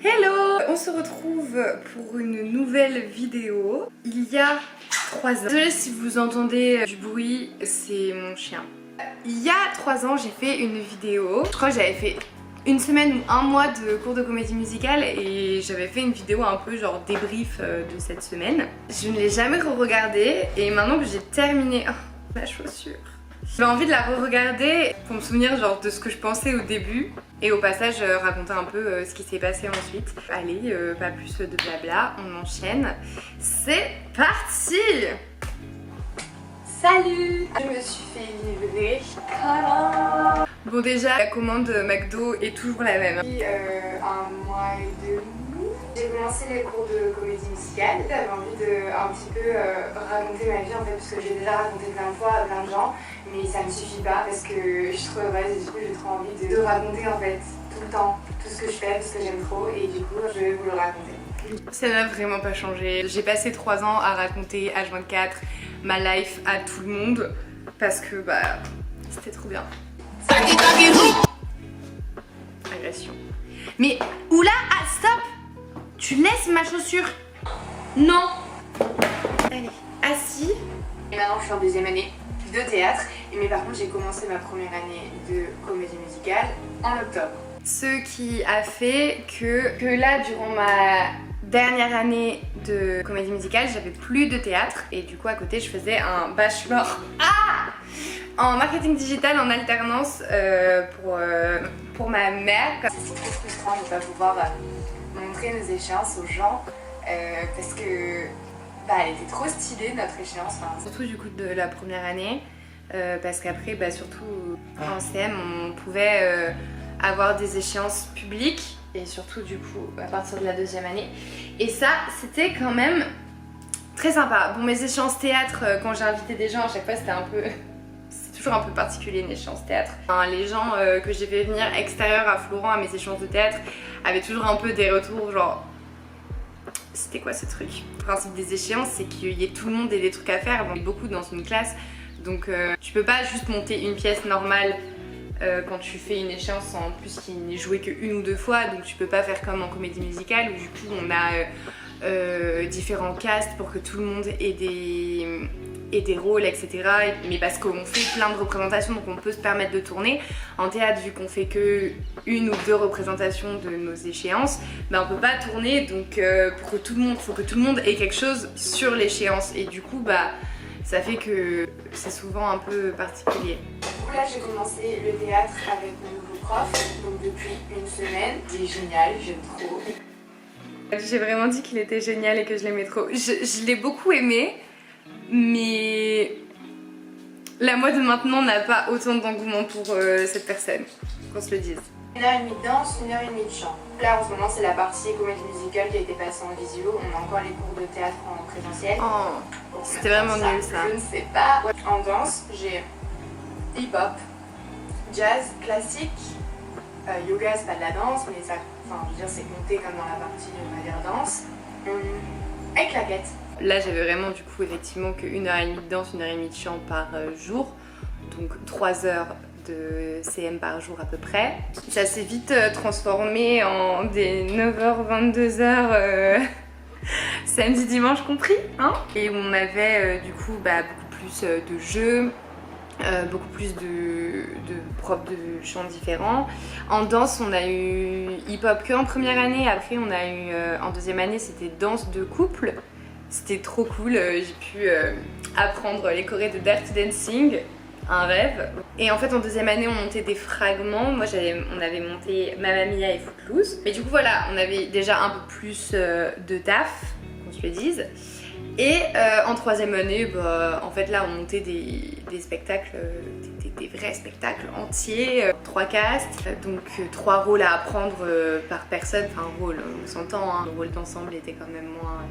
Hello! On se retrouve pour une nouvelle vidéo. Il y a 3 ans. Désolée si vous entendez du bruit, c'est mon chien. Il y a 3 ans, j'ai fait une vidéo. Je crois que j'avais fait une semaine ou un mois de cours de comédie musicale et j'avais fait une vidéo un peu genre débrief de cette semaine. Je ne l'ai jamais re-regardée et maintenant que j'ai terminé... Oh, ma chaussure. J'ai envie de la re-regarder pour me souvenir genre de ce que je pensais au début et au passage raconter un peu ce qui s'est passé ensuite. Allez, pas plus de blabla, on enchaîne. C'est parti! Salut! Je me suis fait livrer. Bon déjà, la commande McDo est toujours la même. Depuis un mois et demi, j'ai commencé les cours de comédie musicale. J'avais envie de un petit peu raconter ma vie en fait, parce que j'ai déjà raconté plein de fois à plein de gens, mais ça me suffit pas parce que je suis trop heureuse et du coup j'ai trop envie de raconter en fait tout le temps, tout ce que je fais parce que j'aime trop et du coup je vais vous le raconter. Ça n'a vraiment pas changé. J'ai passé 3 ans à raconter H24 ma life à tout le monde parce que bah c'était trop bien. Agression. Mais oula, ah stop! Tu laisses ma chaussure? Non! Allez, assis. Et maintenant je suis en deuxième année de théâtre. Mais par contre j'ai commencé ma première année de comédie musicale en octobre. Ce qui a fait que là durant ma dernière année de comédie musicale j'avais plus de théâtre et du coup à côté je faisais un bachelor en marketing digital en alternance pour ma mère. C'est très frustrant de ne pas pouvoir montrer nos échéances aux gens parce que bah, elle était trop stylée notre échéance, surtout du coup de la première année parce qu'après bah, surtout en CM on pouvait avoir des échéances publiques et surtout du coup à partir de la deuxième année et ça c'était quand même très sympa. Bon, mes échéances théâtre quand j'ai invité des gens à chaque fois c'était un peu c'est toujours un peu particulier une échéance théâtre. Enfin, les gens que j'ai fait venir extérieurs à Florent à mes échéances de théâtre avaient toujours un peu des retours genre c'était quoi ce truc? Le principe des échéances c'est qu'il y ait tout le monde et des trucs à faire, on est beaucoup dans une classe donc tu peux pas juste monter une pièce normale quand tu fais une échéance en plus qui n'est jouée que 1 ou 2 fois, donc tu peux pas faire comme en comédie musicale où du coup on a différents castes pour que tout le monde ait des rôles, etc. Mais parce qu'on fait plein de représentations donc on peut se permettre de tourner. En théâtre, vu qu'on fait que 1 ou 2 représentations de nos échéances, bah on peut pas tourner donc pour que tout le monde, faut que tout le monde ait quelque chose sur l'échéance et du coup bah ça fait que c'est souvent un peu particulier. Là j'ai commencé le théâtre avec mon nouveau prof, donc depuis une semaine. Il est génial, j'aime trop. J'ai vraiment dit qu'il était génial et que je l'aimais trop. Je l'ai beaucoup aimé, mais la moi de maintenant n'a pas autant d'engouement pour cette personne, qu'on se le dise. 1h30 de danse, 1h30 de chant. Là en ce moment c'est la partie comédie musicale qui a été passée en visio. On a encore les cours de théâtre en présentiel. Oh, c'était vraiment nul ça. Je ne sais pas. En danse j'ai hip-hop, jazz, classique, yoga c'est pas de la danse mais ça, enfin je veux dire c'est compté comme dans la partie on va dire danse, avec claquettes. Là j'avais vraiment du coup effectivement que 1h30 de danse, 1h30 de chant par jour, donc 3 heures de CM par jour à peu près. Ça s'est vite transformé en des 9h, 22h samedi, dimanche compris, hein. Et on avait du coup bah, beaucoup plus de jeux, beaucoup plus de profs de chants différents. En danse on a eu hip-hop que en première année, après on a eu en deuxième année c'était danse de couple. C'était trop cool, j'ai pu apprendre les chorés de Dirty Dancing, un rêve. Et en fait en deuxième année on montait des fragments, moi on avait monté Mamma Mia et Footloose. Mais du coup voilà, on avait déjà un peu plus de taf, qu'on se le dise. Et en troisième année, bah, en fait là on montait des spectacles, des vrais spectacles entiers, 3 castes, donc 3 rôles à apprendre par personne, enfin rôle, on s'entend, hein. Le rôle d'ensemble était quand même moins...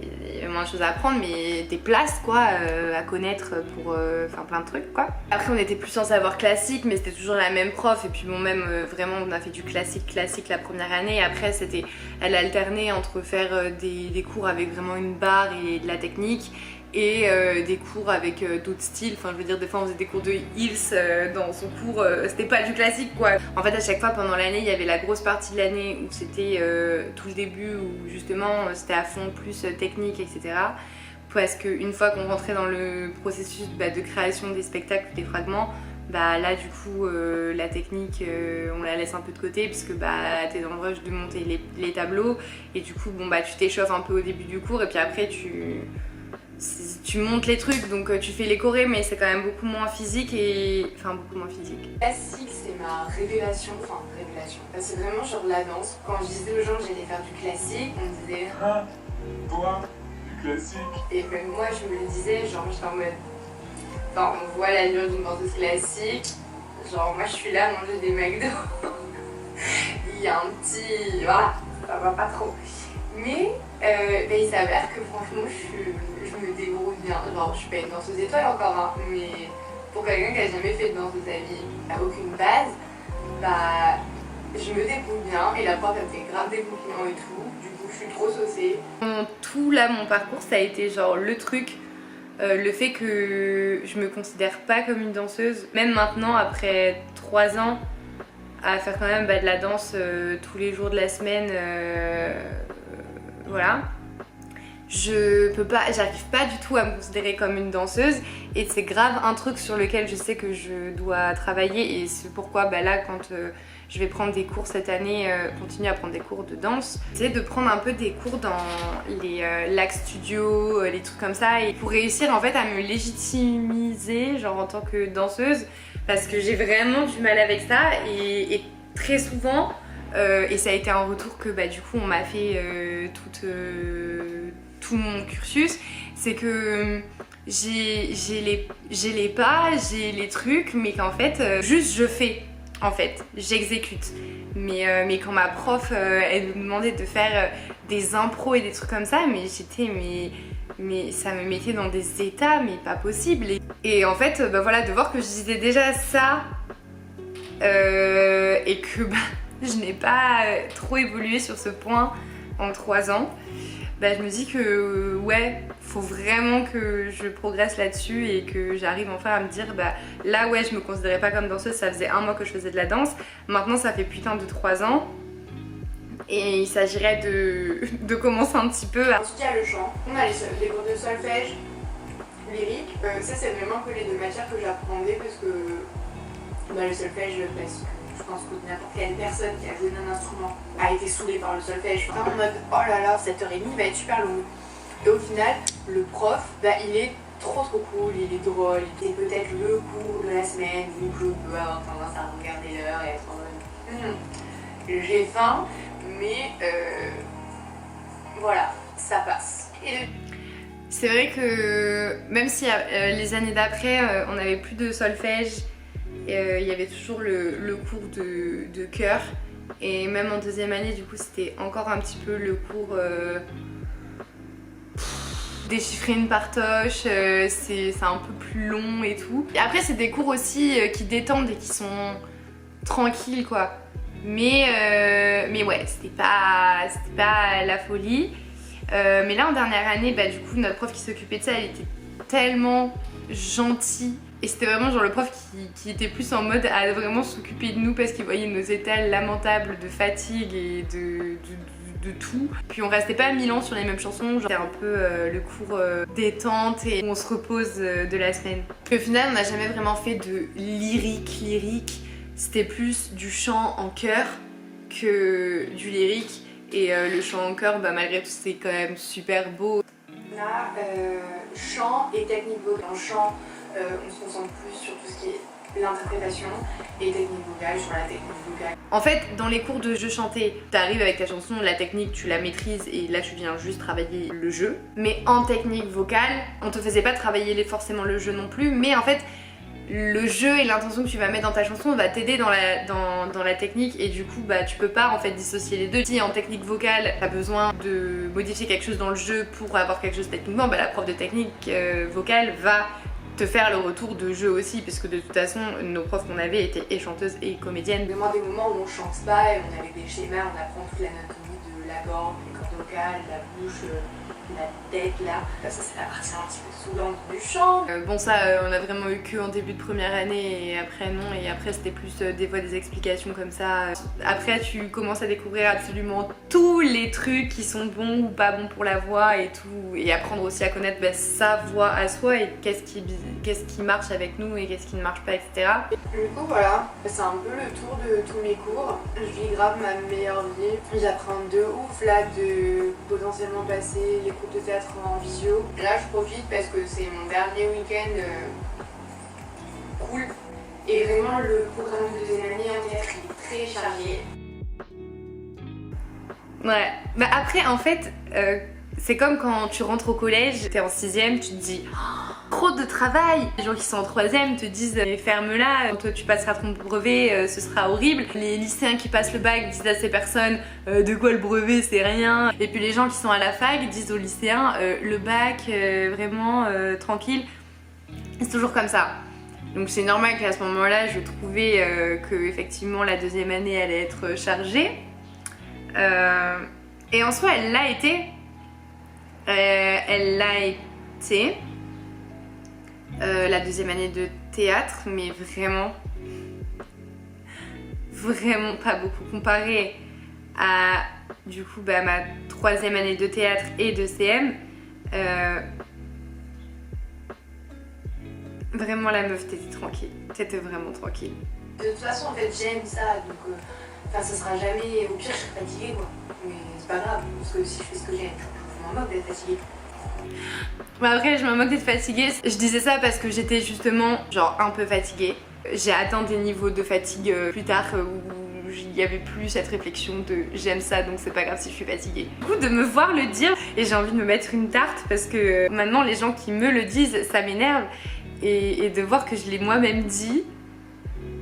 Il y avait moins de choses à apprendre mais des places quoi à connaître pour enfin plein de trucs quoi. Après on était plus en savoir classique mais c'était toujours la même prof et puis bon même vraiment on a fait du classique la première année et après c'était elle alternait entre faire des cours avec vraiment une barre et de la technique et des cours avec d'autres styles. Enfin, je veux dire, des fois on faisait des cours de heels dans son cours, c'était pas du classique quoi. En fait, à chaque fois pendant l'année, il y avait la grosse partie de l'année où c'était tout le début, où justement c'était à fond plus technique, etc. Parce qu'une fois qu'on rentrait dans le processus de création des spectacles, des fragments, bah là du coup la technique on la laisse un peu de côté parce que bah t'es dans le rush de monter les tableaux et du coup bon bah tu t'échauffes un peu au début du cours et puis après tu montes les trucs, donc tu fais les chorés, mais c'est quand même beaucoup moins physique et... Enfin beaucoup moins physique. Classique, c'est ma révélation, enfin révélation. C'est vraiment genre la danse. Quand je disais aux gens que j'allais faire du classique, on me disait ah, toi, du classique. Et même moi je me le disais, genre j'étais en mode... Enfin, on voit l'allure d'une danseuse classique. Genre, moi je suis là à manger des McDo. Il y a un petit. Voilà, ça va pas trop. Mais il s'avère que franchement, je me débrouille bien. Genre, je suis pas une danseuse étoile encore, hein, mais pour quelqu'un qui a jamais fait de danse de sa vie, qui a aucune base, bah je me débrouille bien. Et la prof elle me fait grave des compliments et tout. Du coup, je suis trop saucée. Tout là, mon parcours, ça a été genre le truc. Le fait que je me considère pas comme une danseuse, même maintenant après 3 ans à faire quand même de la danse tous les jours de la semaine, voilà. J'arrive pas du tout à me considérer comme une danseuse et c'est grave un truc sur lequel je sais que je dois travailler et c'est pourquoi là quand je vais prendre des cours cette année, continuer à prendre des cours de danse, c'est de prendre un peu des cours dans les lac studio, les trucs comme ça et pour réussir en fait à me légitimiser genre en tant que danseuse parce que j'ai vraiment du mal avec ça et très souvent et ça a été un retour que du coup on m'a fait tout mon cursus, c'est que j'ai les pas, j'ai les trucs mais qu'en fait juste je fais. En fait, j'exécute. Mais quand ma prof, elle nous demandait de faire des impros et des trucs comme ça, mais j'étais, mais ça me mettait dans des états, mais pas possible. Et en fait, voilà, de voir que je disais déjà ça et que je n'ai pas trop évolué sur ce point en 3 ans, je me dis que ouais, faut vraiment que je progresse là-dessus et que j'arrive enfin à me dire là ouais, je me considérais pas comme danseuse, ça faisait 1 mois que je faisais de la danse, maintenant ça fait putain de 3 ans et il s'agirait de commencer un petit peu à... Ensuite il y a le chant, on a les cours de solfège, lyrique, ça c'est vraiment que les 2 matières que j'apprendais parce que le solfège classique. Je pense que n'importe quelle personne qui a joué d'un instrument a été saoulée par le solfège. Vraiment en mode oh là là, cette heure et demie va être super longue. Et au final, le prof, il est trop cool, il est drôle, c'est peut-être le cours de la semaine où je peux avoir tendance à regarder l'heure et être en mode j'ai faim, mais voilà, ça passe. C'est vrai que même si les années d'après, on n'avait plus de solfège, il y avait toujours le cours de chœur et même en 2e année du coup c'était encore un petit peu le cours déchiffrer une partoche, c'est un peu plus long et tout. Et après c'est des cours aussi qui détendent et qui sont tranquilles quoi. Mais ouais, c'était pas la folie. Mais là en dernière année, du coup notre prof qui s'occupait de ça, elle était tellement gentille. Et c'était vraiment genre le prof qui était plus en mode à vraiment s'occuper de nous parce qu'il voyait nos états lamentables de fatigue et de tout. Puis on restait pas 1000 ans sur les mêmes chansons, c'était un peu le cours détente et on se repose de la semaine. Puis au final on n'a jamais vraiment fait de lyrique, c'était plus du chant en chœur que du lyrique. Et le chant en chœur, malgré tout c'est quand même super beau. Là, chant et technique vocale. En chant, on se concentre plus sur tout ce qui est l'interprétation et technique vocale, sur la technique vocale. En fait, dans les cours de jeu chanté, t'arrives avec ta chanson, la technique, tu la maîtrises et là tu viens juste travailler le jeu. Mais en technique vocale, on te faisait pas travailler forcément le jeu non plus, mais en fait, le jeu et l'intention que tu vas mettre dans ta chanson va t'aider dans la technique et du coup tu peux pas en fait dissocier les deux. Si en technique vocale t'as besoin de modifier quelque chose dans le jeu pour avoir quelque chose techniquement, la prof de technique vocale va te faire le retour de jeu aussi parce que de toute façon nos profs qu'on avait étaient et chanteuses et comédiennes. Vraiment des moments où on chante pas et on avait des schémas, on apprend toute l'anatomie de la gorge, les cordes vocales, la bouche, la tête là. Ça c'est la partie un petit peu saoulante du chant. Bon ça on a vraiment eu que en début de première année et après non, et après c'était plus des fois des explications comme ça. Après tu commences à découvrir absolument tous les trucs qui sont bons ou pas bons pour la voix et tout, et apprendre aussi à connaître sa voix à soi et qu'est-ce qui marche avec nous et qu'est-ce qui ne marche pas, etc. Du coup voilà, c'est un peu le tour de tous mes cours. Je vis grave ma meilleure vie. J'apprends de ouf là de potentiellement passer les cours de théâtre en visio. Là je profite parce que c'est mon dernier week-end cool. Et vraiment le programme de deuxième année en théâtre est très chargé. Ouais, bah après en fait c'est comme quand tu rentres au collège, t'es en 6ème, tu te dis oh, trop de travail. Les gens qui sont en 3ème te disent ferme-la, toi tu passeras ton brevet, ce sera horrible. Les lycéens qui passent le bac disent à ces personnes de quoi le brevet c'est rien. Et puis les gens qui sont à la fac disent aux lycéens le bac vraiment tranquille. C'est toujours comme ça. Donc c'est normal qu'à ce moment-là je trouvais que effectivement la deuxième année allait être chargée. Et en soi elle l'a été. Elle l'a été la deuxième année de théâtre, mais vraiment pas beaucoup comparé à du coup ma troisième année de théâtre et de CM. Vraiment la meuf t'étais tranquille, t'étais vraiment tranquille. De toute façon en fait j'aime ça, donc ça sera jamais, au pire je serai fatiguée quoi, mais c'est pas grave, parce que si je fais ce que j'aime, je m'en moque d'être fatiguée. Bah après je me moque d'être fatiguée, je disais ça parce que j'étais justement genre un peu fatiguée. J'ai atteint des niveaux de fatigue plus tard où il n'y avait plus cette réflexion de j'aime ça donc c'est pas grave si je suis fatiguée. Du coup de me voir le dire, et j'ai envie de me mettre une tarte parce que maintenant les gens qui me le disent ça m'énerve, et de voir que je l'ai moi-même dit,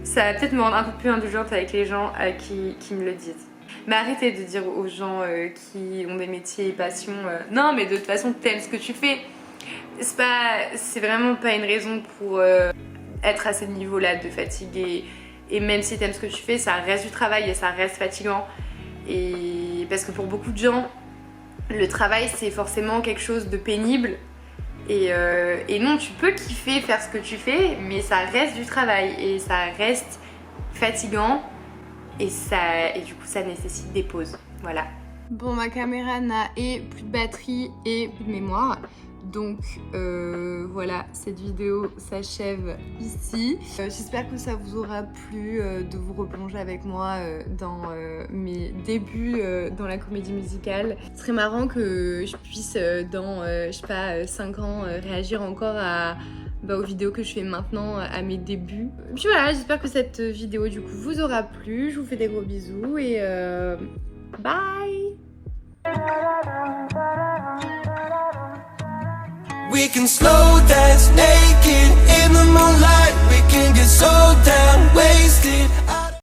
ça va peut-être me rendre un peu plus indulgente avec les gens qui me le disent. Mais arrêtez de dire aux gens qui ont des métiers et passions non mais de toute façon t'aimes ce que tu fais. C'est vraiment pas une raison pour être à ce niveau-là de fatigue, et même si t'aimes ce que tu fais, ça reste du travail et ça reste fatigant. Et parce que pour beaucoup de gens, le travail c'est forcément quelque chose de pénible. Et non, tu peux kiffer faire ce que tu fais, mais ça reste du travail et ça reste fatigant, et du coup ça nécessite des pauses, voilà. Bon, ma caméra n'a plus de batterie et plus de mémoire, donc voilà, cette vidéo s'achève ici. J'espère que ça vous aura plu de vous replonger avec moi dans mes débuts dans la comédie musicale. Ce serait marrant que je puisse dans, je sais pas, 5 ans réagir encore aux vidéos que je fais maintenant, à mes débuts. Puis voilà, j'espère que cette vidéo du coup vous aura plu. Je vous fais des gros bisous et bye. We can slow dance naked in the moonlight.